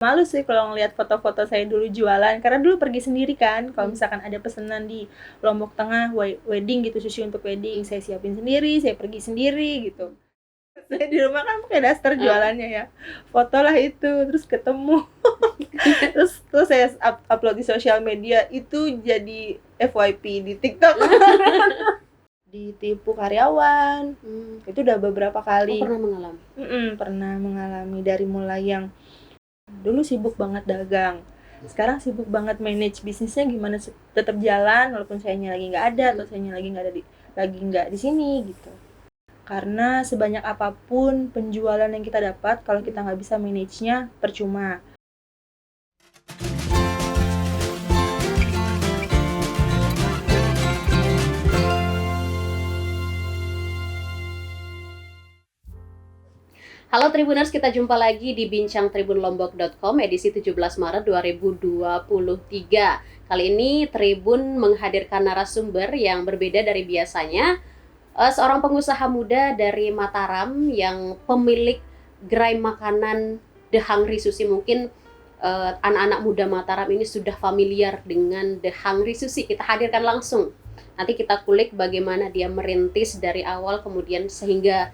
Malu sih kalau ngelihat foto-foto saya dulu jualan, karena dulu pergi sendiri kan, kalau misalkan ada pesanan di Lombok Tengah, wedding gitu, sushi untuk wedding, saya siapin sendiri, saya pergi sendiri gitu. Saya di rumah kan pakai daster jualannya ya, fotolah itu, terus ketemu. terus saya upload di sosial media, itu jadi FYP di TikTok. Ditipu karyawan, itu udah beberapa kali. Pernah mengalami. Dari mulai yang dulu sibuk banget dagang, sekarang sibuk banget manage bisnisnya gimana tetap jalan walaupun sayanya lagi nggak ada atau sayanya lagi nggak di sini gitu. Karena sebanyak apapun penjualan yang kita dapat, kalau kita nggak bisa manage-nya, percuma. Halo Tribuners, kita jumpa lagi di bincangtribunlombok.com edisi 17 Maret 2023. Kali ini Tribun menghadirkan narasumber yang berbeda dari biasanya. Seorang pengusaha muda dari Mataram yang pemilik gerai makanan The Hungry Sushi. Mungkin anak-anak muda Mataram ini sudah familiar dengan The Hungry Sushi. Kita hadirkan langsung. Nanti kita kulik bagaimana dia merintis dari awal kemudian sehingga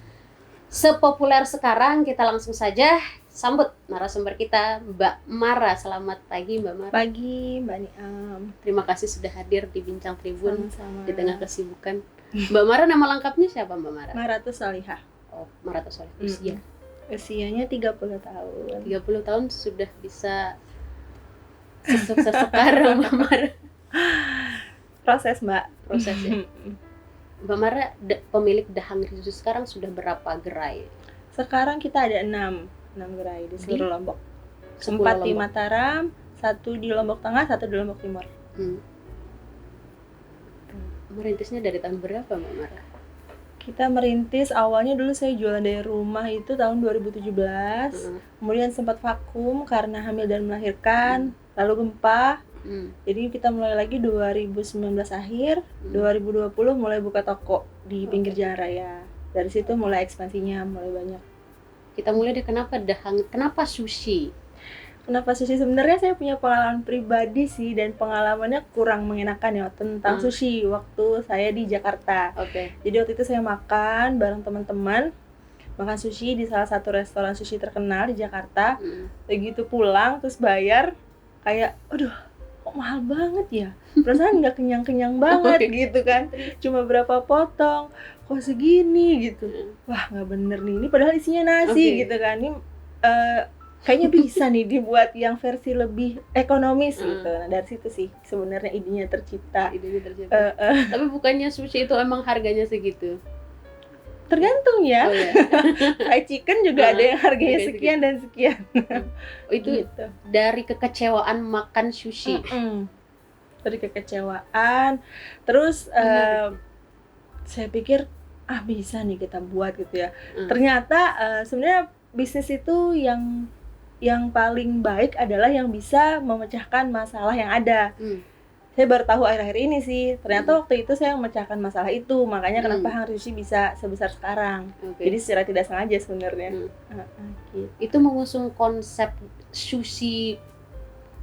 sepopuler sekarang. Kita langsung saja sambut narasumber kita, Mbak Mara. Selamat pagi Mbak Mara. Pagi Mbak Niam. Terima kasih sudah hadir di Bincang Tribun. Sama-sama. Di tengah kesibukan. Mbak Mara, nama lengkapnya siapa Mbak Mara? Maratus Salihah. Oh, Maratus Salihah. Usianya 30 tahun. 30 tahun sudah bisa sesukses sekarang Mbak Mara. Proses Mbak. Proses ya. Mbak Mara, pemilik The Hungry Sushi sekarang sudah berapa gerai? Sekarang kita ada 6 gerai di seluruh Lombok. 4 di Mataram, 1 di Lombok Tengah, 1 di Lombok Timur. Merintisnya dari tahun berapa Mbak Mara? Kita merintis awalnya dulu saya jualan dari rumah itu tahun 2017. Kemudian sempat vakum karena hamil dan melahirkan, lalu gempa. Jadi kita mulai lagi 2019 akhir, 2020 mulai buka toko di pinggir jalan raya. Dari situ mulai ekspansinya, mulai banyak. Kita mulai dari kenapa sushi? Kenapa sushi? Sebenarnya saya punya pengalaman pribadi sih, dan pengalamannya kurang mengenakan ya tentang sushi waktu saya di Jakarta. Jadi waktu itu saya makan bareng teman-teman, makan sushi di salah satu restoran sushi terkenal di Jakarta. Begitu pulang terus bayar, kayak aduh kok mahal banget ya, perasaan nggak kenyang-kenyang banget gitu kan, cuma berapa potong kok segini gitu. Wah nggak bener nih, ini padahal isinya nasi gitu kan, ini kayaknya bisa nih dibuat yang versi lebih ekonomis gitu. Nah dari situ sih sebenarnya idenya tercipta. Tapi bukannya sushi itu emang harganya segitu? Tergantung ya. Fried chicken juga ada yang harganya sekian dan sekian. Itu gitu. Dari kekecewaan makan sushi. Dari kekecewaan. Terus saya pikir bisa nih kita buat gitu ya. Ternyata sebenarnya bisnis itu yang paling baik adalah yang bisa memecahkan masalah yang ada. Saya baru tahu akhir-akhir ini sih, ternyata waktu itu saya memecahkan masalah itu, makanya kenapa Hungry Sushi bisa sebesar sekarang. Jadi secara tidak sengaja sebenarnya. Gitu. Itu mengusung konsep sushi,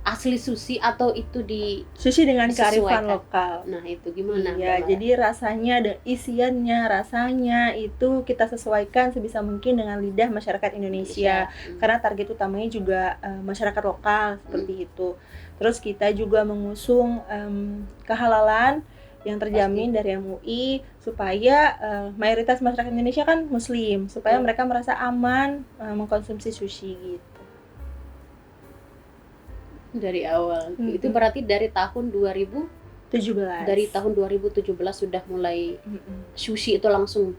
asli sushi, atau itu di sushi dengan kearifan lokal. Nah itu gimana? Ya, jadi rasanya dan isiannya, rasanya itu kita sesuaikan sebisa mungkin dengan lidah masyarakat Indonesia. Karena target utamanya juga masyarakat lokal seperti itu. Terus kita juga mengusung kehalalan yang terjamin dari MUI, supaya mayoritas masyarakat Indonesia kan muslim, supaya mereka merasa aman mengkonsumsi sushi gitu. Dari awal. Itu berarti dari tahun 2017. Dari tahun 2017 sudah mulai sushi itu langsung.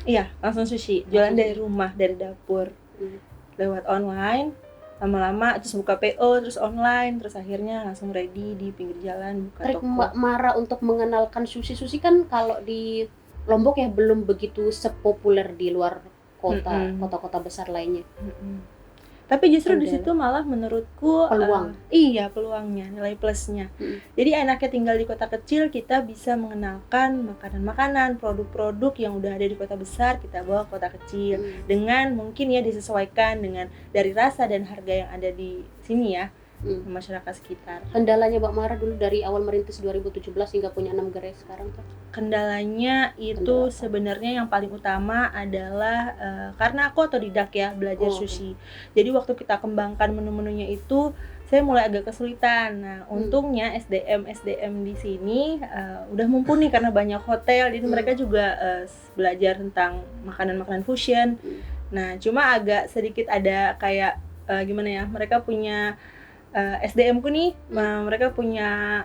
Iya, langsung sushi. Jualan dari rumah, dari dapur. Lewat online. Lama-lama terus buka PO, terus online, terus akhirnya langsung ready di pinggir jalan buka trik toko. Mbak Mara untuk mengenalkan sushi kan kalau di Lombok ya belum begitu sepopuler di luar kota, kota-kota besar lainnya. Tapi justru di situ malah menurutku peluang. Iya, peluangnya, nilai plusnya. Jadi enaknya tinggal di kota kecil, kita bisa mengenalkan makanan-makanan, produk-produk yang udah ada di kota besar, kita bawa ke kota kecil. Dengan mungkin ya disesuaikan dengan dari rasa dan harga yang ada di sini ya, masyarakat sekitar. Kendalanya Mbak Mara dulu dari awal merintis 2017 hingga punya 6 gerai sekarang tuh? Kendalanya itu sebenarnya yang paling utama adalah karena aku otodidak ya belajar sushi. Jadi waktu kita kembangkan menu-menunya itu saya mulai agak kesulitan. Nah, untungnya SDM di sini udah mumpuni karena banyak hotel, jadi mereka juga belajar tentang makanan-makanan fusion. Nah, cuma agak sedikit ada kayak gimana ya? Mereka punya SDM-ku nih, mereka punya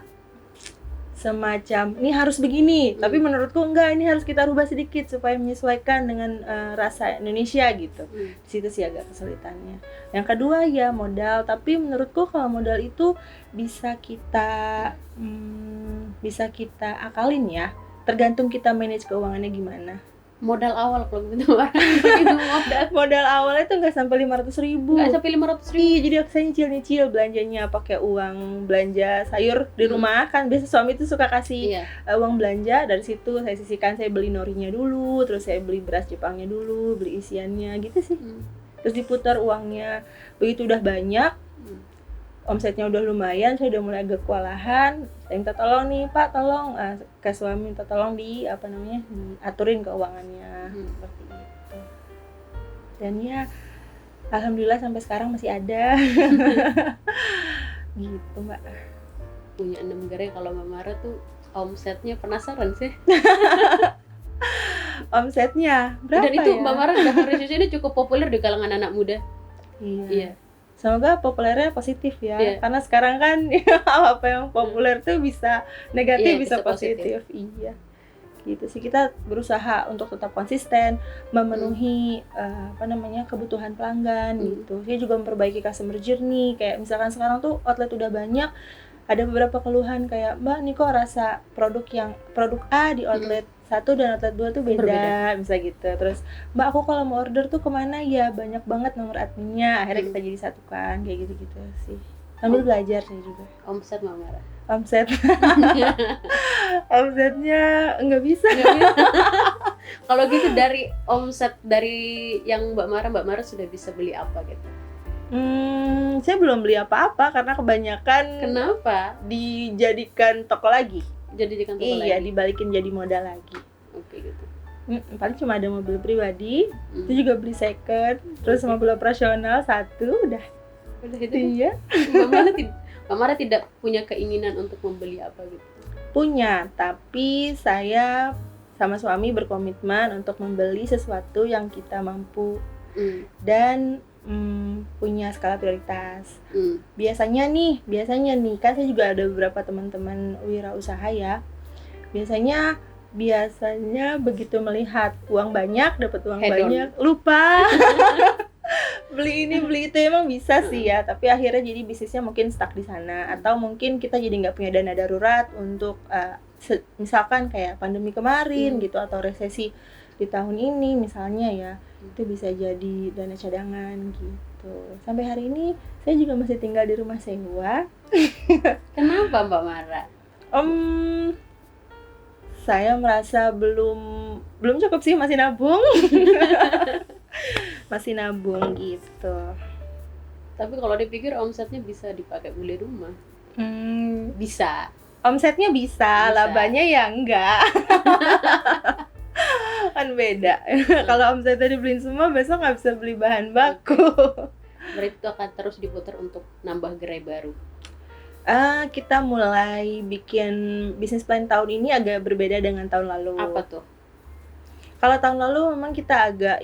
semacam ini harus begini, tapi menurutku enggak, ini harus kita rubah sedikit supaya menyesuaikan dengan rasa Indonesia gitu. Di situ sih agak kesulitannya. Yang kedua ya modal, tapi menurutku kalau modal itu bisa kita akalin ya, tergantung kita manage keuangannya gimana. Modal awal kalau gitu modal awalnya tuh nggak sampai 500.000. Nggak sampai 500.000. Iya, jadi saya nyicil belanjanya pakai uang belanja sayur di rumah kan. Biasa suami tuh suka kasih uang belanja, dari situ saya sisihkan, saya beli norinya dulu, terus saya beli beras Jepangnya dulu, beli isiannya gitu sih. Terus diputar uangnya. Begitu udah banyak, omsetnya udah lumayan, saya udah mulai agak kewalahan. Saya minta tolong nih, Pak, tolong ke suami minta tolong diaturin keuangannya seperti itu. Dan ya alhamdulillah sampai sekarang masih ada. Gitu, Mbak. Punya 6 gerai, kalau Mbak Mara tuh omsetnya penasaran sih. Omsetnya berapa? Dan itu ya? Mbak Mara daftar sushi ini cukup populer di kalangan anak muda. Iya. Semoga populernya positif ya, karena sekarang kan apa yang populer tuh bisa negatif, bisa positif. Iya, gitu sih. Kita berusaha untuk tetap konsisten, memenuhi kebutuhan pelanggan gitu. Saya juga memperbaiki customer journey, kayak misalkan sekarang tuh outlet udah banyak, ada beberapa keluhan kayak, Mbak, nih kok rasa produk A di outlet 1 dan outlet 2 tuh beda. Bisa gitu. Terus, Mbak, aku kalau mau order tuh kemana ya? Banyak banget nomor adminnya. Akhirnya kita jadi satukan, kayak gitu-gitu sih. Sambil belajar sih juga. Omset Mbak Mara? Omsetnya nggak bisa. Kalau gitu dari omset dari yang Mbak Mara sudah bisa beli apa gitu? Saya belum beli apa-apa karena kebanyakan dijadikan toko lagi. Iya, dibalikin jadi modal lagi. Oke, gitu. Paling cuma ada mobil pribadi, itu juga beli second, terus mobil operasional 1, udah itu. Iya. Mbak Mara tidak punya keinginan untuk membeli apa gitu? Punya, tapi saya sama suami berkomitmen untuk membeli sesuatu yang kita mampu dan punya skala prioritas. Biasanya nih kan saya juga ada beberapa teman-teman wirausaha ya. Biasanya begitu melihat uang banyak, dapat uang banyak, lupa beli ini beli itu. Emang bisa sih ya, tapi akhirnya jadi bisnisnya mungkin stuck di sana, atau mungkin kita jadi nggak punya dana darurat untuk misalkan kayak pandemi kemarin gitu, atau resesi di tahun ini misalnya ya. Itu bisa jadi dana cadangan gitu. Sampai hari ini saya juga masih tinggal di rumah sewa. Kenapa Mbak Mara? Saya merasa belum cukup sih, masih nabung. Masih nabung gitu. Tapi kalau dipikir omsetnya bisa dipakai beli rumah. Bisa. Omsetnya bisa, labanya ya enggak. Kan beda. Kalau omsetnya dibeliin semua, besok nggak bisa beli bahan baku. Berarti itu akan terus diputar untuk nambah gerai baru. Kita mulai bikin bisnis plan tahun ini agak berbeda dengan tahun lalu. Apa tuh? Kalau tahun lalu memang kita agak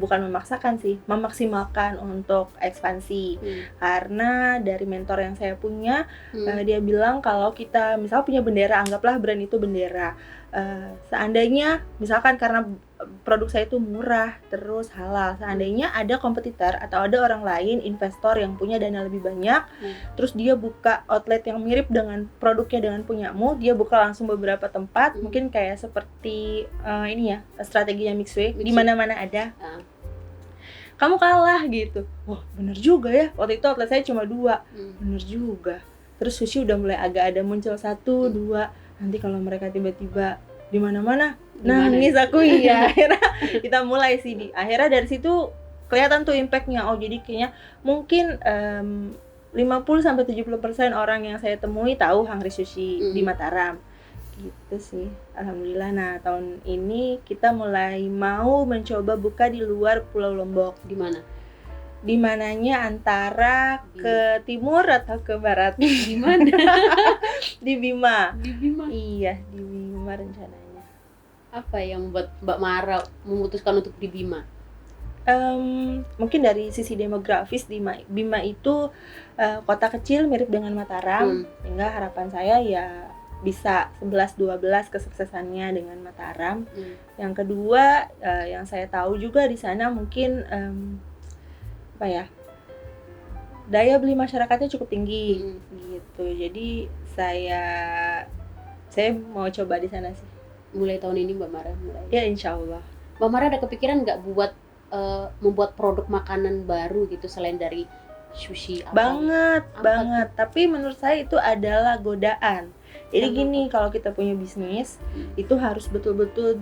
bukan memaksakan sih, memaksimalkan untuk ekspansi. Karena dari mentor yang saya punya, dia bilang kalau kita misal punya bendera, anggaplah brand itu bendera. Seandainya misalkan karena produk saya itu murah terus halal, seandainya ada kompetitor atau ada orang lain, investor yang punya dana lebih banyak, terus dia buka outlet yang mirip dengan produknya dengan punyamu, dia buka langsung beberapa tempat, mungkin kayak seperti strateginya Mixway, di mana-mana ada. kamu kalah gitu. Wah bener juga ya, waktu itu outlet saya cuma 2. Bener juga. Terus sushi udah mulai agak ada muncul 1, 2. Nanti kalau mereka tiba-tiba di mana-mana nangis aku ya. Akhirnya kita mulai sih akhirnya dari situ kelihatan tuh impactnya. Oh jadi kayaknya mungkin 50-70% orang yang saya temui tahu Hungry Sushi di Mataram gitu sih, alhamdulillah. Nah tahun ini kita mulai mau mencoba buka di luar Pulau Lombok. Di mana? Di mananya antara ke timur atau ke barat? Di mana? Di Bima. Di Bima. Iya, di Bima rencananya. Apa yang membuat Mbak Mara memutuskan untuk di Bima? Mungkin dari sisi demografis di Bima itu kota kecil mirip dengan Mataram, sehingga harapan saya ya bisa 11-12 kesuksesannya dengan Mataram. Yang kedua, yang saya tahu juga di sana mungkin apa ya, daya beli masyarakatnya cukup tinggi gitu. Jadi saya mau coba di sana sih. Mulai tahun ini Mbak Mara mulai. Ya insya Allah. Mbak Mara ada kepikiran nggak buat membuat produk makanan baru gitu selain dari sushi? Banget. Tapi menurut saya itu adalah godaan. Jadi gini, kalau kita punya bisnis itu harus betul-betul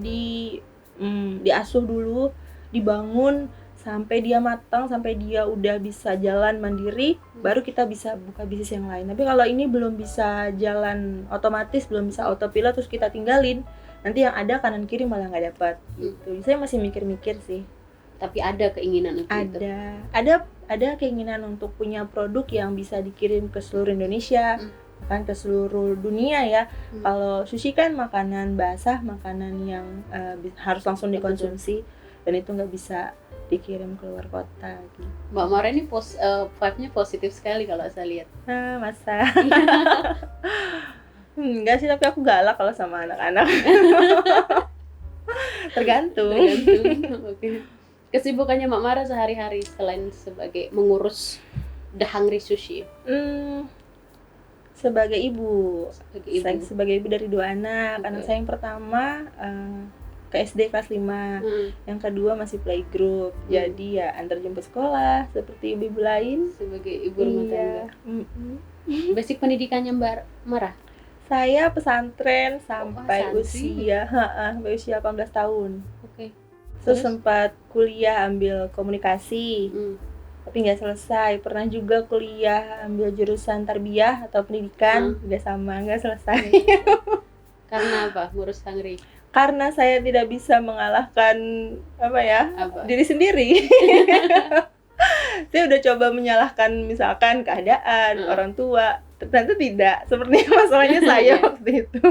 diasuh dulu, dibangun sampai dia matang, sampai dia udah bisa jalan mandiri, baru kita bisa buka bisnis yang lain. Tapi kalau ini belum bisa jalan otomatis, belum bisa autopilot terus kita tinggalin, nanti yang ada kanan kiri malah nggak dapat gitu. Saya masih mikir-mikir sih. Tapi ada keinginan untuk itu? Ada keinginan untuk punya produk yang bisa dikirim ke seluruh Indonesia, kan ke seluruh dunia ya. Kalau sushi kan makanan basah, makanan yang harus langsung dikonsumsi. Dan itu nggak bisa dikirim keluar kota gitu. Mbak Mara ini vibe-nya positif sekali kalau saya lihat. Nah, masa? Enggak sih, tapi aku galak kalau sama anak-anak. Tergantung. Oke. Kesibukannya Mbak Mara sehari-hari selain sebagai mengurus The Hungry Sushi? Sebagai ibu. Sebagai ibu dari 2 anak. Anak saya yang pertama ke SD kelas 5, yang kedua masih playgroup. Jadi ya antar jemput sekolah seperti ibu-ibu lain. Sebagai ibu rumah tangga. Basic pendidikannya Mbak Mara? Saya pesantren sampai usia 18 tahun. Oke. Terus sempat kuliah ambil komunikasi, tapi nggak selesai. Pernah juga kuliah ambil jurusan tarbiyah atau pendidikan, juga sama nggak selesai. Karena apa? Ngurus Hungry? Karena saya tidak bisa mengalahkan diri sendiri. Saya udah coba menyalahkan misalkan keadaan, orang tua, ternyata tidak. Sepertinya masalahnya saya waktu itu.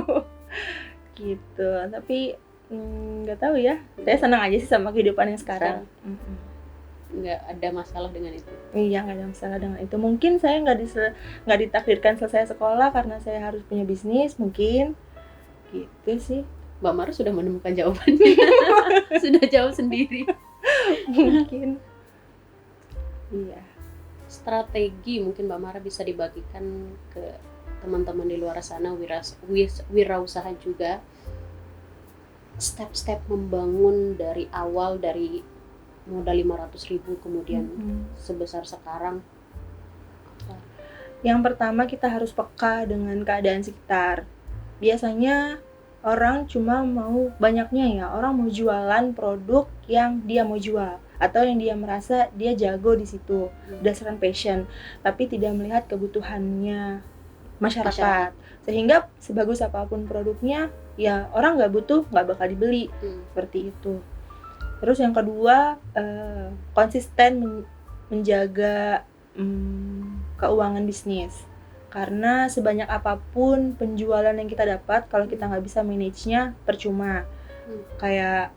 Gitu. Tapi nggak tahu ya. Saya senang aja sih sama kehidupan yang sekarang. Nggak ada masalah dengan itu? Iya, nggak ada masalah dengan itu. Mungkin saya nggak ditakdirkan selesai sekolah karena saya harus punya bisnis, mungkin. Gitu sih. Mbak Mara sudah menemukan jawabannya. Sudah jawab sendiri. Mungkin. Iya. Strategi mungkin Mbak Mara bisa dibagikan ke teman-teman di luar sana, wirausaha juga. Step-step membangun dari awal, dari modal 500.000 kemudian sebesar sekarang. Yang pertama, kita harus peka dengan keadaan sekitar. Biasanya orang cuma mau orang mau jualan produk yang dia mau jual atau yang dia merasa dia jago di situ, berdasarkan passion, tapi tidak melihat kebutuhannya masyarakat. Sehingga sebagus apapun produknya, ya orang nggak butuh, nggak bakal dibeli. Seperti itu. Terus yang kedua, konsisten menjaga keuangan bisnis. Karena sebanyak apapun penjualan yang kita dapat, kalau kita nggak bisa manage-nya, percuma. Kayak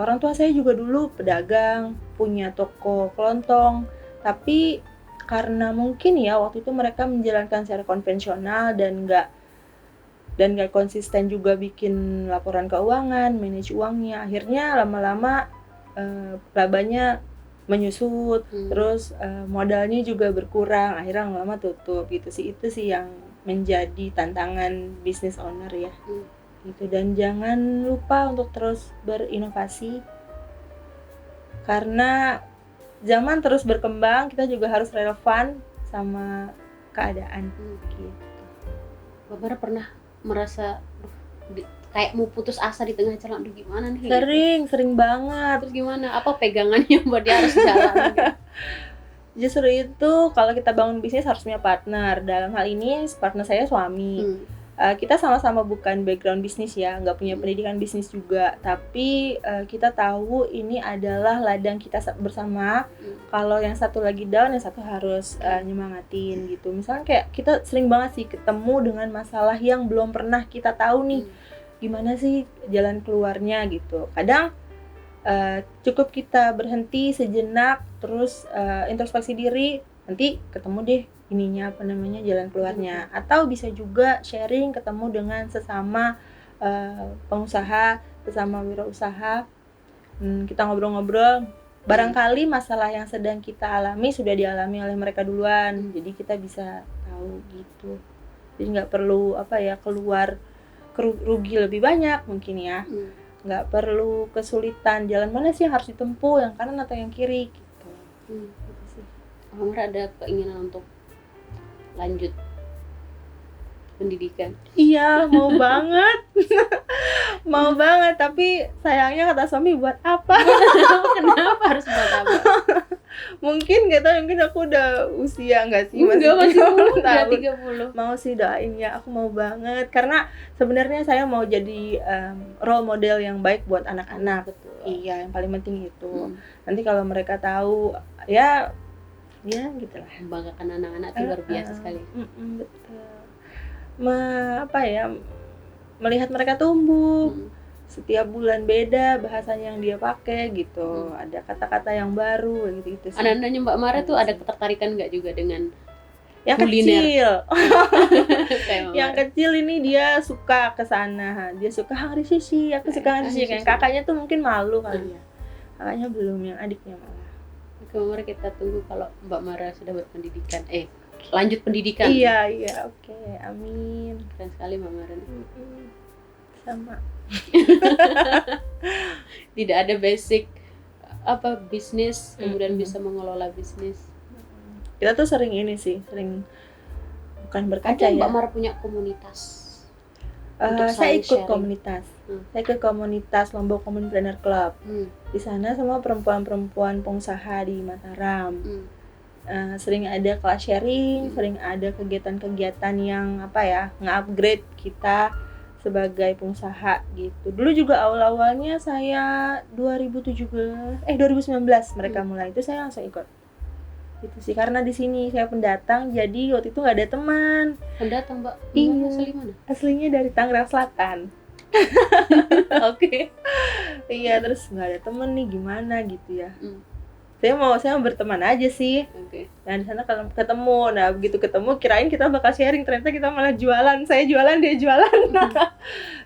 orang tua saya juga dulu pedagang, punya toko kelontong, tapi karena mungkin ya waktu itu mereka menjalankan secara konvensional dan nggak konsisten juga bikin laporan keuangan, manage uangnya, akhirnya lama-lama labanya menyusut, terus modalnya juga berkurang, akhirnya lama-lama tutup gitu sih. Itu sih yang menjadi tantangan business owner ya. Gitu. Dan jangan lupa untuk terus berinovasi, karena zaman terus berkembang, kita juga harus relevan sama keadaan gitu. Mbak Mara pernah merasa kayak mau putus asa di tengah jalan, aduh gimana nih? Sering banget. Terus gimana? Apa pegangannya buat dia harus jalan? Justru itu kalau kita bangun bisnis harus punya partner. Dalam hal ini partner saya suami. Kita sama-sama bukan background bisnis ya, nggak punya pendidikan bisnis juga. Tapi kita tahu ini adalah ladang kita bersama. Kalau yang satu lagi down, yang satu harus nyemangatin gitu. Misalnya kayak kita sering banget sih ketemu dengan masalah yang belum pernah kita tahu nih. Gimana sih jalan keluarnya gitu. Kadang cukup kita berhenti sejenak, terus introspeksi diri, nanti ketemu deh ininya apa namanya jalan keluarnya. Atau bisa juga sharing, ketemu dengan sesama pengusaha, sesama wirausaha, kita ngobrol-ngobrol. Barangkali masalah yang sedang kita alami sudah dialami oleh mereka duluan, jadi kita bisa tahu gitu. Jadi nggak perlu keluar rugi lebih banyak mungkin ya. Nggak perlu kesulitan, jalan mana sih yang harus ditempuh, yang kanan atau yang kiri gitu. Gitu sih. Mara ada keinginan untuk lanjut pendidikan? Iya, mau banget. Mau banget, tapi sayangnya kata suami buat apa? Kenapa harus buat apa? Mungkin gak tahu, mungkin aku udah usia masih masih 30 tahun. 30. Mau sih, doain ya, aku mau banget karena sebenarnya saya mau jadi role model yang baik buat anak-anak. Betul. Iya, yang paling penting itu. Nanti kalau mereka tahu ya gitulah. Membanggakan anak-anak itu luar biasa sekali. Betul. Melihat mereka tumbuh. Setiap bulan beda bahasanya yang dia pakai gitu. Ada kata-kata yang baru gitu sih. Anak-anaknya Mbak Mara tuh ada ketertarikan nggak juga dengan yang kuliner? Kecil? Yang kecil ini dia suka ke sana. Dia suka hangri sushi, aku suka hangri sushi. Kakaknya tuh mungkin malu kali ya. Kakaknya belum, yang adiknya malah. Kemarin kita tunggu kalau Mbak Mara sudah berpendidikan. Lanjut pendidikan. Iya, oke. Amin. Keren sekali Mbak Mara. Sama. Tidak ada basic bisnis, kemudian bisa mengelola bisnis. Kita tuh sering bukan berkaca ya. Mbak Mara punya komunitas. Saya ikut komunitas. Saya ikut komunitas Lombok Communipreneur Club. Di sana semua perempuan-perempuan pengusaha di Mataram. Sering ada kelas sharing, sering ada kegiatan-kegiatan yang nge-upgrade kita sebagai pengusaha gitu. Dulu juga awal-awalnya saya 2019 mereka mulai, itu saya langsung ikut. Gitu sih, karena di sini saya pendatang, jadi waktu itu nggak ada teman. Pendatang, Mbak? Iya. Asli mana? Aslinya dari Tangerang Selatan. Oke. Iya, terus nggak ada teman nih, gimana gitu ya. Saya mau berteman aja sih. Nah di sana kalau ketemu, begitu ketemu kirain kita bakal sharing, ternyata kita malah jualan. Saya jualan, dia jualan.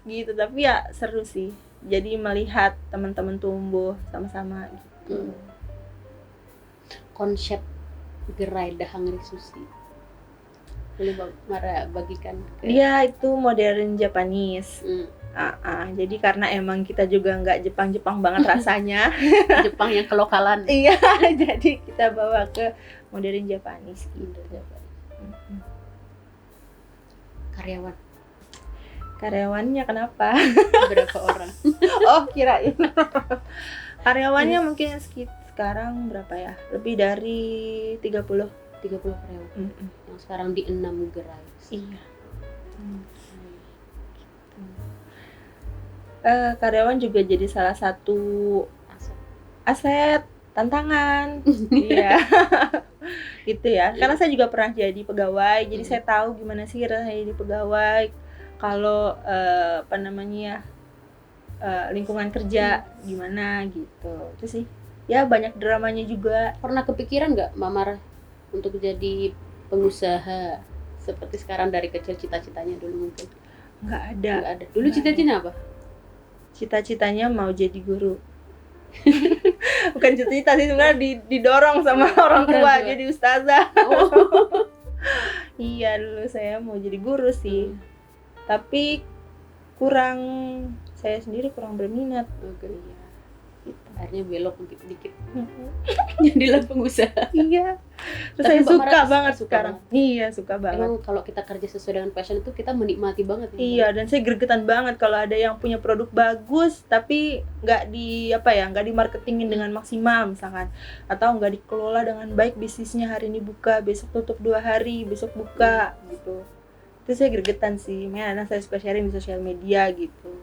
Gitu, tapi ya seru sih. Jadi melihat teman-teman tumbuh sama-sama gitu. Konsep gerai Dahangri Sushi, boleh Mbak Mara bagikan? Iya, itu modern Japanese. Jadi karena emang kita juga nggak Jepang-Jepang banget rasanya. Jepang yang kelokalan. Iya, jadi kita bawa ke modern Japanese gitu. Karyawannya kenapa? Berapa orang? Oh, kirain. Karyawannya mungkin sekarang berapa ya? Lebih dari 30 karyawan. Yang sekarang di 6 gerai. Iya. Karyawan juga jadi salah satu aset tantangan. Iya. Gitu ya, karena saya juga pernah jadi pegawai, jadi saya tahu gimana sih rasanya jadi pegawai kalau lingkungan kerja gimana gitu. Itu sih ya, banyak dramanya juga. Pernah kepikiran nggak Mbak Mara untuk jadi pengusaha seperti sekarang dari kecil? Cita-citanya dulu mungkin nggak ada. Dulu cita-citanya apa? Cita-citanya mau jadi guru. Bukan cita-cita sih, sebenarnya didorong sama orang tua jadi ustazah. Iya, dulu saya mau jadi guru sih. Tapi saya sendiri kurang berminat. Akhirnya belok dikit jadilah pengusaha. Iya. Terus Tapi saya Mbak suka Mara banget suka sekarang. Iya, suka banget. Emang kalau kita kerja sesuai dengan passion itu kita menikmati banget ya. Iya, dan saya gregetan banget kalau ada yang punya produk bagus tapi nggak nggak dimarketingin dengan maksimal misalkan, atau nggak dikelola dengan baik bisnisnya, hari ini buka, besok tutup 2 hari, besok buka gitu. Itu saya gregetan sih, makanya saya suka sharing di sosial media gitu.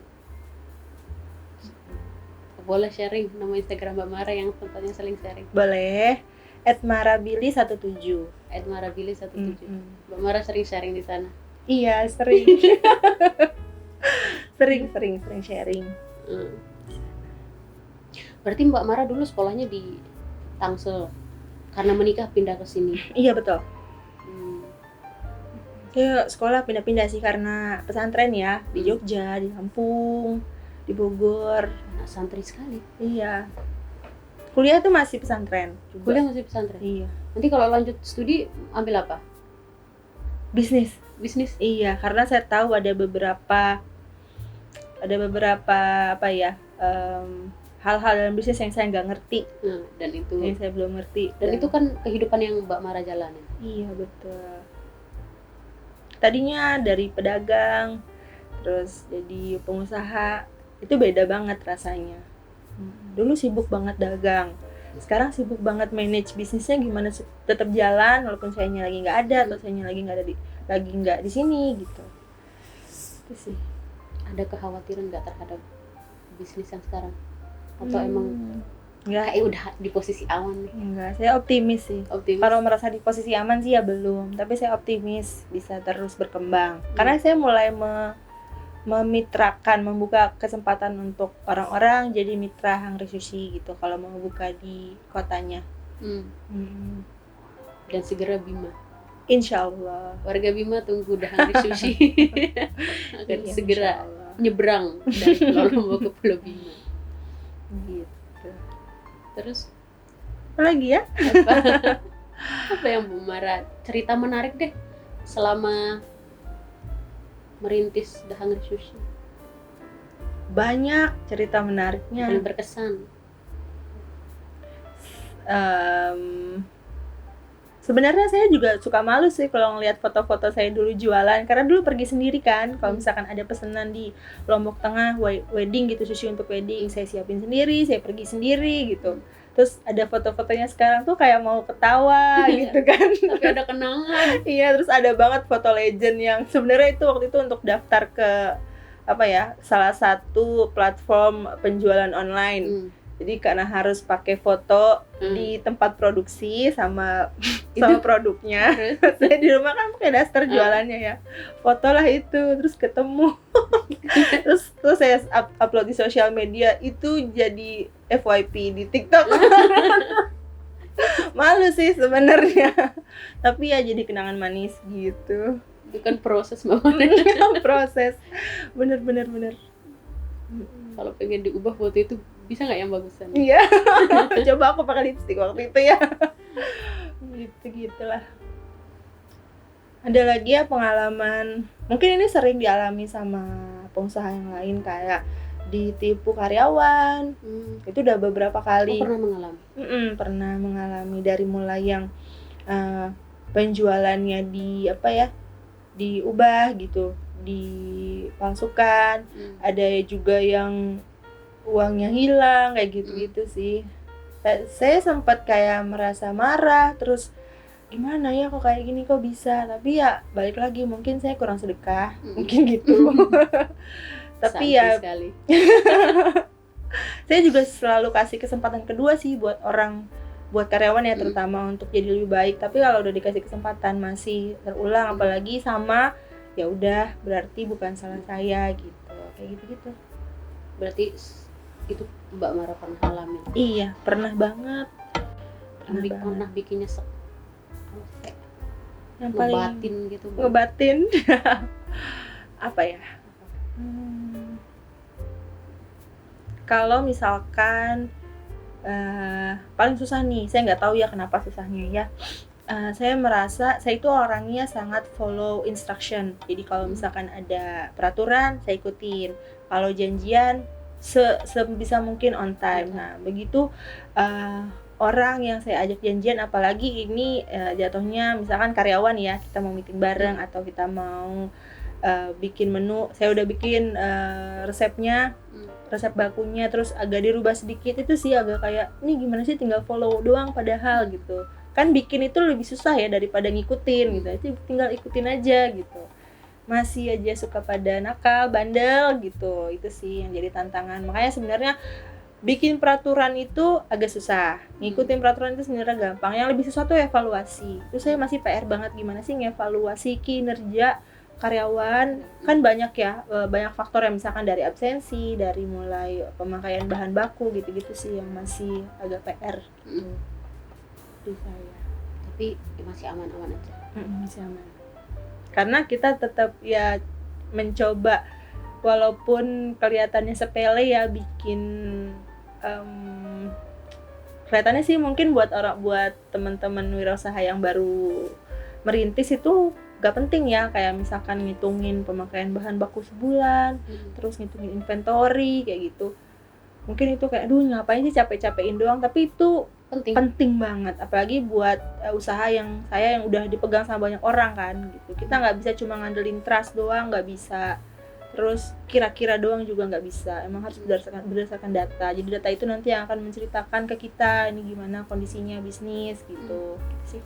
Boleh sharing nama Instagram Mbak Mara yang tempatnya saling sharing. Boleh. @marabili17. @marabili17. Mbak Mara sering sharing di sana. Iya, sering. sering sharing. Berarti Mbak Mara dulu sekolahnya di Tangsel, karena menikah pindah ke sini. Iya, betul. Saya sekolah pindah-pindah sih karena pesantren ya, di Jogja, di Lampung, di Bogor. Anak santri sekali. Iya. Kuliah tuh masih pesantren juga. Kuliah masih pesantren? Iya. Nanti kalau lanjut studi ambil apa? Bisnis. Iya, karena saya tahu ada beberapa hal-hal dalam bisnis yang saya nggak ngerti. Dan itu yang saya belum ngerti. Dan itu kan kehidupan yang Mbak Mara jalani. Iya, betul. Tadinya dari pedagang, terus jadi pengusaha, itu beda banget rasanya. Dulu sibuk banget dagang, sekarang sibuk banget manage bisnisnya gimana tetap jalan walaupun sayanya lagi nggak ada atau sayanya lagi nggak di sini gitu. Itu sih. Ada kekhawatiran nggak terhadap bisnis yang sekarang? Atau emang nggak, kayak udah di posisi aman nih? Enggak, saya optimis sih. Kalau merasa di posisi aman sih ya belum, tapi saya optimis bisa terus berkembang. Karena saya mulai membuka kesempatan untuk orang-orang jadi mitra Hungry Sushi gitu kalau mau buka di kotanya. Dan segera Bima. Insya Allah. Warga Bima tunggu The Hungry Sushi akan segera nyebrang dari Pulau Lombok ke Pulau Bima. Gitu. Terus apa lagi ya? Apa yang Bu Mara cerita menarik deh selama merintis The Hungry Sushi? Banyak cerita menariknya. Paling berkesan. Sebenarnya saya juga suka malu sih kalau ngelihat foto-foto saya dulu jualan, karena dulu pergi sendiri kan. Kalau misalkan ada pesanan di Lombok Tengah, wedding gitu, sushi untuk wedding, saya siapin sendiri, saya pergi sendiri gitu. Terus ada foto-fotonya sekarang tuh kayak mau ketawa gitu kan. Tapi ada kenangan. Iya, terus ada banget foto legend yang sebenarnya itu waktu itu untuk daftar ke salah satu platform penjualan online. Jadi karena harus pakai foto di tempat produksi sama produknya. Saya di rumah kan pakai daster jualannya ya. Fotolah itu, terus ketemu. terus saya upload di sosial media, itu jadi FYP di TikTok. Malu sih sebenarnya. Tapi ya jadi kenangan manis gitu. Itu kan proses banget. Proses. Bener. Kalau pengen diubah foto itu bisa nggak yang bagusan? Iya. Coba aku pakai lipstick waktu itu ya. Gitulah. Ada lagi ya pengalaman, mungkin ini sering dialami sama pengusaha yang lain, kayak ditipu karyawan. Itu udah beberapa kali. Pernah mengalami? Pernah mengalami, dari mulai yang penjualannya diubah gitu, dipalsukan. Ada juga yang uangnya hilang, kayak gitu-gitu sih. Saya sempat kayak merasa marah, terus gimana ya kok kayak gini, kok bisa. Tapi ya balik lagi, mungkin saya kurang sedekah, mungkin gitu. Tapi ya saya juga selalu kasih kesempatan kedua sih buat karyawan ya, terutama untuk jadi lebih baik. Tapi kalau udah dikasih kesempatan masih terulang, apalagi sama, ya udah berarti bukan salah saya gitu, kayak gitu. Berarti itu Mbak Mara pernah alami? Iya, pernah banget. Pernah bikin nyesek? Yang paling ngebatin gitu? Ngebatin? Apa ya? Kalau misalkan paling susah nih, saya nggak tahu ya kenapa susahnya ya. Saya merasa saya itu orangnya sangat follow instruction. Jadi kalau misalkan ada peraturan, saya ikutin. Kalau janjian, sebisa mungkin on time. Nah, begitu orang yang saya ajak janjian, apalagi ini jatuhnya misalkan karyawan ya, kita mau meeting bareng atau kita mau bikin menu, saya udah bikin resepnya, resep bakunya, terus agak dirubah sedikit, itu sih agak kayak ini gimana sih, tinggal follow doang padahal gitu kan. Bikin itu lebih susah ya daripada ngikutin gitu, itu tinggal ikutin aja gitu. Masih aja suka pada nakal, bandel gitu, itu sih yang jadi tantangan. Makanya sebenarnya bikin peraturan itu agak susah, ngikutin peraturan itu sebenarnya gampang. Yang lebih susah tuh evaluasi. Itu saya masih PR banget, gimana sih ngevaluasi kinerja karyawan. Kan banyak ya, banyak faktor yang misalkan dari absensi, dari mulai pemakaian bahan baku gitu-gitu sih yang masih agak PR gitu di saya. Tapi masih aman-aman aja. Masih aman. Karena kita tetap ya mencoba, walaupun kelihatannya sepele ya, bikin kelihatannya sih mungkin buat teman-teman wirausaha yang baru merintis itu gak penting ya, kayak misalkan ngitungin pemakaian bahan baku sebulan, terus ngitungin inventory kayak gitu. Mungkin itu kayak aduh ngapain sih capek-capekin doang, tapi itu penting banget, apalagi buat usaha yang saya yang udah dipegang sama banyak orang kan gitu. Kita nggak bisa cuma ngandelin trust doang, nggak bisa, terus kira-kira doang juga nggak bisa. Emang harus berdasarkan data. Jadi data itu nanti yang akan menceritakan ke kita ini gimana kondisinya bisnis gitu sih.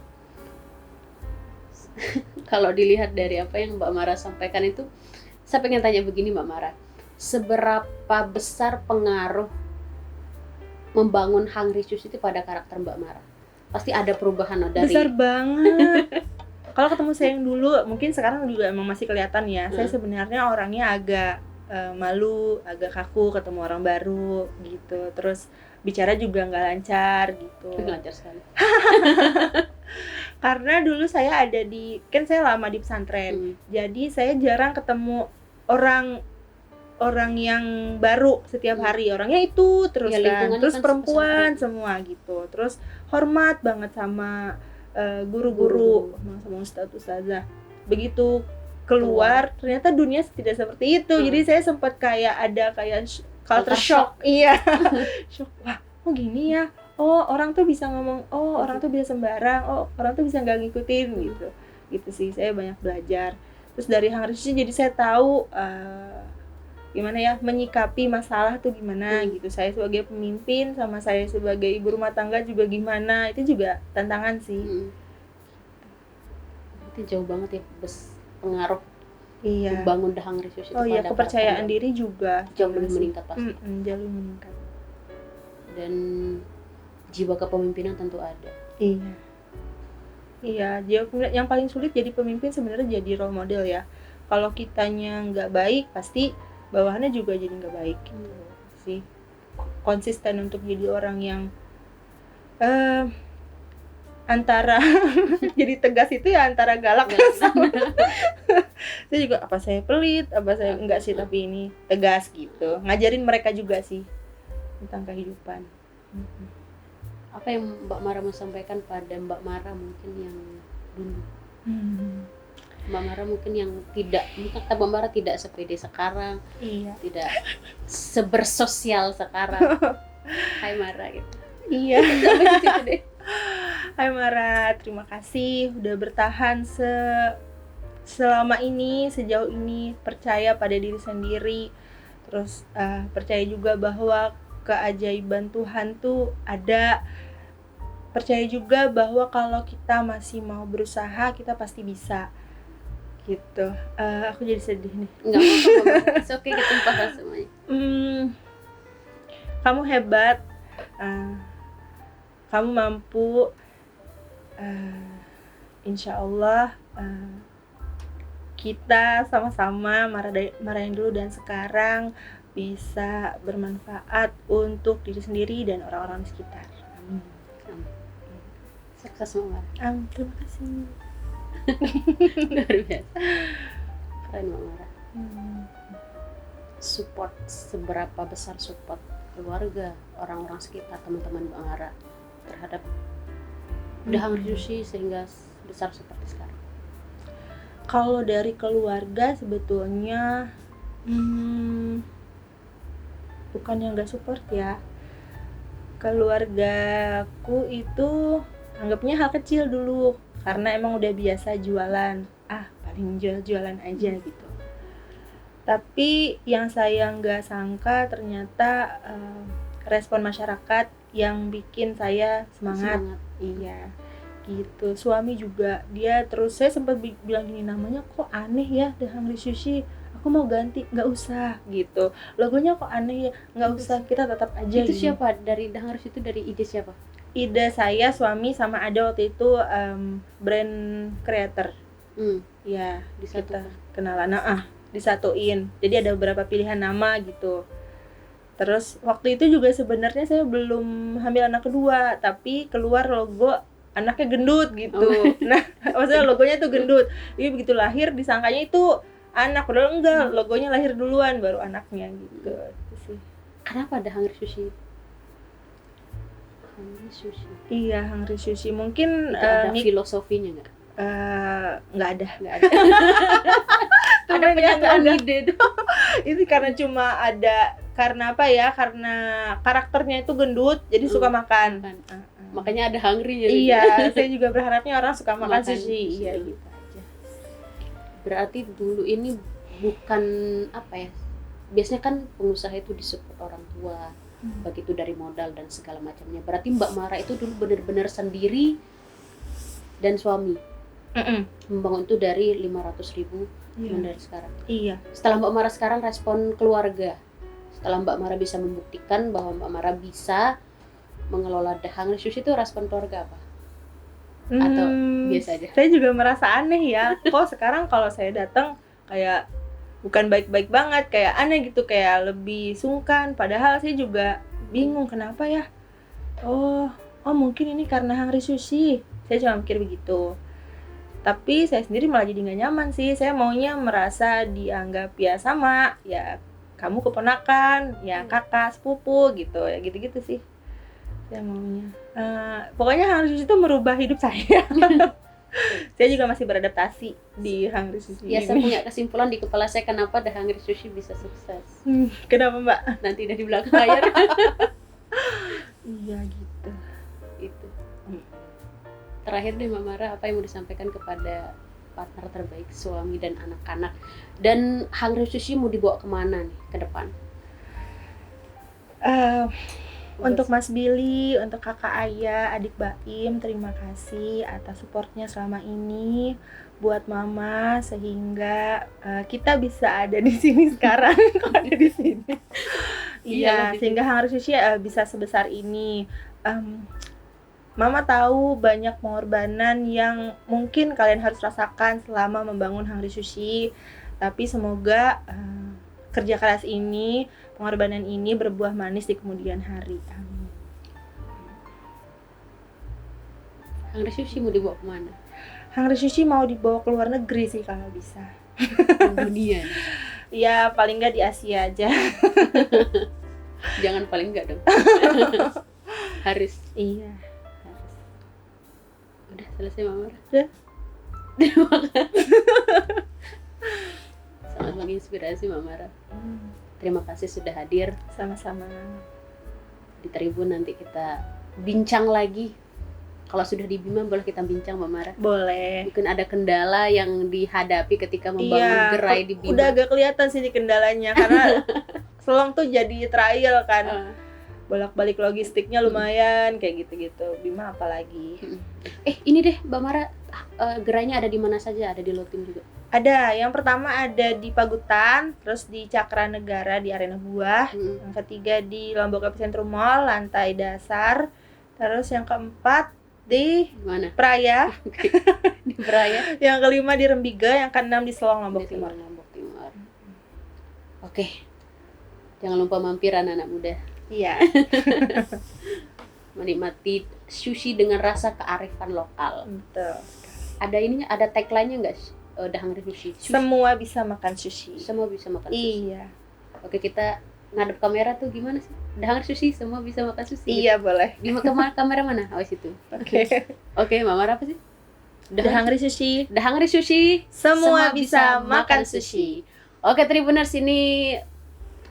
Kalau dilihat dari apa yang Mbak Mara sampaikan itu, saya pengen tanya begini Mbak Mara, seberapa besar pengaruh membangun Hungry Shoes itu pada karakter Mbak Mara? Pasti ada perubahan dari... Besar banget. Kalau ketemu saya yang dulu, mungkin sekarang juga emang masih kelihatan ya. Saya sebenarnya orangnya agak malu, agak kaku ketemu orang baru gitu. Terus bicara juga nggak lancar gitu. Lancar sekali. Karena dulu saya ada kan saya lama di pesantren. Jadi saya jarang ketemu orang yang baru setiap hari. Orangnya itu terus ya, kan, terus kan perempuan semua gitu. Terus hormat banget sama guru-guru, sama ustazah. Begitu keluar ternyata dunia tidak seperti itu. Jadi saya sempat kayak ada kayak culture shock. Iya. Shock. Wah, oh gini ya. Oh, orang tuh bisa ngomong, oh orang tuh bisa sembarang, oh orang tuh bisa nggak ngikutin gitu. Gitu sih, saya banyak belajar. Terus dari Hungry Shoes jadi saya tahu gimana ya menyikapi masalah tuh gimana gitu. Saya sebagai pemimpin sama saya sebagai ibu rumah tangga juga gimana, itu juga tantangan sih. Itu jauh banget ya pengaruh membangun The Hungry Shoes itu. Oh iya, kepercayaan diri juga jauh lebih meningkat pasti. Jauh lebih meningkat. Dan jiwa kepemimpinan tentu ada. Iya, yang paling sulit jadi pemimpin sebenarnya jadi role model ya. Kalau kitanya nggak baik, pasti bawahannya juga jadi nggak baik gitu sih. Konsisten untuk jadi orang yang antara jadi tegas itu ya antara galak sama saya juga apa saya pelit, apa saya enggak sih, tapi ini tegas gitu. Ngajarin mereka juga sih tentang kehidupan. Apa yang Mbak Mara mau sampaikan pada Mbak Mara mungkin yang dulu? Mbak Mara mungkin yang tidak, mungkin kata Mbak Mara tidak sepede sekarang, tidak sebersosial sekarang. Hai Mara gitu. Iya. Hai Mara, terima kasih udah bertahan selama ini, sejauh ini, percaya pada diri sendiri, terus percaya juga bahwa keajaiban Tuhan tuh ada. Percaya juga bahwa kalau kita masih mau berusaha, kita pasti bisa. Gitu. Aku jadi sedih nih. Enggak apa-apa. Oke, kita bahas semuanya. Kamu hebat. Kamu mampu. Insya Allah kita sama-sama Mara yang dulu dan sekarang bisa bermanfaat untuk diri sendiri dan orang-orang di sekitar. Amin. Sukses Mama. Terima kasih. Luar biasa. Keren Mama. Support, seberapa besar support keluarga, orang-orang sekitar, teman-teman Mbak Mara terhadap The Hungry Shoes sehingga besar seperti sekarang? Kalau dari keluarga sebetulnya bukan yang nggak support ya. Keluargaku itu anggapnya hal kecil dulu karena emang udah biasa jualan. Paling jualan aja gitu. Tapi yang saya nggak sangka ternyata respon masyarakat yang bikin saya semangat. Iya, gitu. Suami juga, dia terus, saya sempat bilang gini, namanya kok aneh ya, The Hungry Sushi, aku mau ganti. Nggak usah gitu, logonya kok aneh ya, nggak usah, kita tetap aja. Itu gini. siapa dari The Hungry Sushi, itu dari ide siapa? Ide saya, suami, sama ada waktu itu brand creator. Ya, kita kenalan, disatuin. Jadi ada beberapa pilihan nama gitu. Terus waktu itu juga sebenarnya saya belum hamil anak kedua, tapi keluar logo anaknya gendut gitu. Nah, maksudnya logonya tuh gendut. Jadi begitu lahir disangkanya itu anak, padahal enggak, logonya lahir duluan baru anaknya gitu. Itu sih. Kenapa ada Hungry Sushi? Hungry Sushi. Iya, Hungry Sushi. Mungkin ada filosofinya nggak? Nggak ada. Ada penyataan ide tuh. Itu karena cuma ada, karena apa ya? Karena karakternya itu gendut, jadi suka makan. Makanya ada hungry jadi. Iya, saya juga berharapnya orang suka makan sushi. Iya, gitu aja. Berarti dulu ini bukan apa ya? Biasanya kan pengusaha itu disupport orang tua, begitu dari modal dan segala macamnya. Berarti Mbak Mara itu dulu benar-benar sendiri dan suami. Membangun itu dari 500.000 dari sekarang. Iya. Setelah Mbak Mara sekarang, respon keluarga, setelah Mbak Mara bisa membuktikan bahwa Mbak Mara bisa mengelola The Hungry Sushi, itu respon keluarga apa? Atau biasa aja? Saya juga merasa aneh ya. Kok sekarang kalau saya datang kayak bukan baik-baik banget, kayak aneh gitu, kayak lebih sungkan. Padahal saya juga bingung kenapa ya. Oh mungkin ini karena Hungry Sushi. Saya cuma mikir begitu. Tapi saya sendiri malah jadi nggak nyaman sih. Saya maunya merasa dianggap ya sama, ya kamu keponakan, ya kakak, sepupu gitu, ya gitu-gitu sih. Saya maunya. Pokoknya Hungry Sushi itu merubah hidup saya. Saya juga masih beradaptasi di Hungry Sushi. Ya, saya punya kesimpulan di kepala saya kenapa The Hungry Sushi bisa sukses. Kenapa Mbak? Nanti dari belakang layar. Iya gitu. Itu. Terakhir deh Mbak Mara, apa yang mau disampaikan kepada partner terbaik, suami dan anak-anak? Dan Hungry Sushi mau dibawa kemana nih ke depan? Untuk Mas Billy, untuk kakak Ayah, adik Baim, terima kasih atas supportnya selama ini buat Mama, sehingga kita bisa ada di sini sekarang. Ada di sini. Iya, sehingga Hungry Sushi bisa sebesar ini. Mama tahu banyak pengorbanan yang mungkin kalian harus rasakan selama membangun Hungry Sushi, tapi semoga kerja keras ini, pengorbanan ini berbuah manis di kemudian hari. Amin. Hungry Sushi mau dibawa kemana? Hungry Sushi mau dibawa ke luar negeri sih kalau bisa. Dunia. Ya paling nggak di Asia aja. Jangan paling nggak dong. Harus. Iya. Udah selesai Mama? Udah. Terima kasih. Sangat menginspirasi Mbak Mara. Terima kasih sudah hadir. Sama-sama. Di Tribun nanti kita bincang lagi. Kalau sudah di Bima boleh kita bincang Mbak Mara? Boleh. Mungkin ada kendala yang dihadapi ketika membangun gerai di Bima. Udah agak kelihatan sih di kendalanya karena Selong tuh jadi trial kan. Bolak-balik logistiknya lumayan kayak gitu-gitu. Bima apalagi. Ini deh Mbak Mara, gerainya ada di mana saja? Ada di Lotim juga? Ada, yang pertama ada di Pagutan, terus di Cakra Negara di Arena Buah, yang ketiga di Lombok Epicentrum Mall lantai dasar, terus yang keempat di mana? Praya. Di Praya. Yang kelima di Rembiga, yang keenam di Selong Lombok Timur. Oke. Jangan lupa mampir anak-anak muda. Iya. Menikmati sushi dengan rasa kearifan lokal. Betul. Ada ininya, ada tagline-nya nggak? The Hungry Sushi. Semua bisa makan sushi. Semua bisa makan sushi. Iya. Oke, kita ngadep kamera tuh gimana sih? The Hungry Sushi, semua bisa makan sushi. Iya, gitu. Boleh. Di kamera mana? Oh, situ. Oke. Oke, Mama apa sih? The Hungry Sushi. The Hungry Sushi. Semua bisa makan sushi. Oke, Tribuners, ini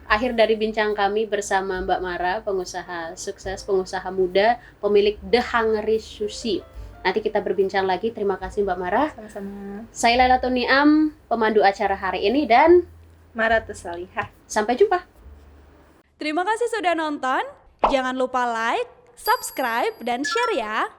akhir dari bincang kami bersama Mbak Mara, pengusaha sukses, pengusaha muda, pemilik The Hungry Sushi. Nanti kita berbincang lagi. Terima kasih Mbak Mara. Sama-sama. Saya Lailatul Niam, pemandu acara hari ini, dan Mara Tusalihah. Sampai jumpa. Terima kasih sudah nonton. Jangan lupa like, subscribe, dan share ya.